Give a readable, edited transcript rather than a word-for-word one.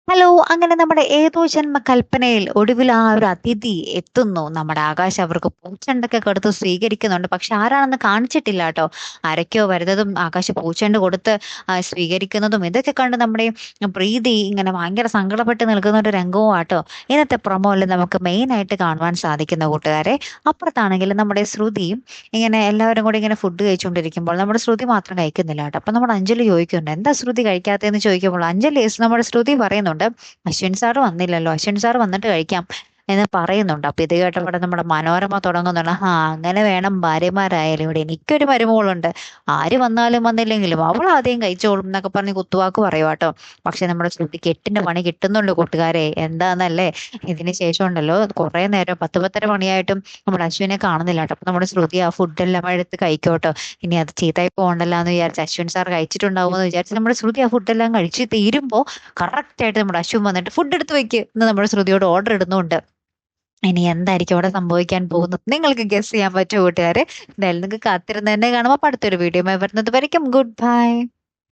Hello! അങ്ങനെ നമ്മുടെ ഏതോ ജന്മ കൽപ്പനയിൽ ഒടുവിൽ ആ ഒരു അതിഥി എത്തുന്നു. നമ്മുടെ ആകാശ് അവർക്ക് പൂച്ചെണ്ടൊക്കെ കൊടുത്ത് സ്വീകരിക്കുന്നുണ്ട്. പക്ഷെ ആരാണെന്ന് കാണിച്ചിട്ടില്ലാട്ടോ. ആരൊക്കെയോ വരുന്നതും ആകാശ് പൂച്ചെണ്ട് കൊടുത്ത് സ്വീകരിക്കുന്നതും ഇതൊക്കെ കണ്ട് നമ്മുടെ പ്രീതി ഇങ്ങനെ ഭയങ്കര സങ്കടപ്പെട്ട് നിൽക്കുന്ന ഒരു രംഗവുമാട്ടോ ഇന്നത്തെ പ്രൊമോയിൽ നമുക്ക് മെയിനായിട്ട് കാണുവാൻ സാധിക്കുന്ന കൂട്ടുകാരെ. അപ്പുറത്താണെങ്കിൽ നമ്മുടെ ശ്രുതിയും ഇങ്ങനെ എല്ലാവരും കൂടി ഇങ്ങനെ ഫുഡ് കഴിച്ചുകൊണ്ടിരിക്കുമ്പോൾ നമ്മുടെ ശ്രുതി മാത്രം കഴിക്കുന്നില്ല കേട്ടോ. അപ്പൊ നമ്മുടെ അഞ്ജലി ചോദിക്കുന്നുണ്ട്, "എന്താ ശ്രുതി കഴിക്കാത്തതെന്ന്?" ചോദിക്കുമ്പോൾ നമ്മുടെ ശ്രുതി പറയുന്നുണ്ട്, "അശ്വിൻ സാറ് വന്നില്ലല്ലോ, അശ്വിൻ സാറ് വന്നിട്ട് കഴിക്കാം" എന്ന് പറയുന്നുണ്ട്. അപ്പൊ ഇത് കേട്ടപ്പോൾ നമ്മുടെ മനോരമ തുടങ്ങുന്നുണ്ട്, അങ്ങനെ വേണം ഭാര്യമാരായാലും. ഇവിടെ എനിക്കൊരു മരുമകളുണ്ട്, ആര് വന്നാലും വന്നില്ലെങ്കിലും അവൾ ആദ്യം കഴിച്ചോളും എന്നൊക്കെ പറഞ്ഞ് കുത്തുവാക്ക് പറയുവാട്ടോ. പക്ഷെ നമ്മുടെ ശ്രുതിക്ക് എട്ടിന്റെ പണി കിട്ടുന്നുണ്ട് കൂട്ടുകാരെ. എന്താന്നല്ലേ, ഇതിന് ശേഷം ഉണ്ടല്ലോ കുറെ നേരം 10-10:30 മണിയായിട്ടും നമ്മുടെ അശ്വിനെ കാണുന്നില്ല കേട്ടോ. അപ്പൊ നമ്മുടെ ശ്രുതി ആ ഫുഡെല്ലാം എടുത്ത് കഴിക്കോട്ടോ. ഇനി അത് ചീത്തയായി പോകണ്ടല്ലോ എന്ന് വിചാരിച്ച്, അശ്വിൻ സാർ കഴിച്ചിട്ടുണ്ടാവും എന്ന് വിചാരിച്ച് നമ്മുടെ ശ്രുതി ആ ഫുഡെല്ലാം കഴിച്ച് തീരുമ്പോ കറക്റ്റ് ആയിട്ട് നമ്മുടെ അശ്വിൻ വന്നിട്ട് "ഫുഡ് എടുത്ത് വെക്ക്" എന്ന് നമ്മുടെ ശ്രുതിയോട് ഓർഡർ ഇടുന്നുണ്ട്. ഇനി എന്തായിരിക്കും അവിടെ സംഭവിക്കാൻ പോകുന്നത് നിങ്ങൾക്ക് ഗസ് ചെയ്യാൻ പറ്റുമോ കൂട്ടുകാരെ? എന്തായാലും നിങ്ങൾക്ക് കാത്തിരുന്ന് തന്നെ കാണുമ്പോൾ അടുത്തൊരു വീഡിയോ വരുന്നത് വരയ്ക്കും. Good bye.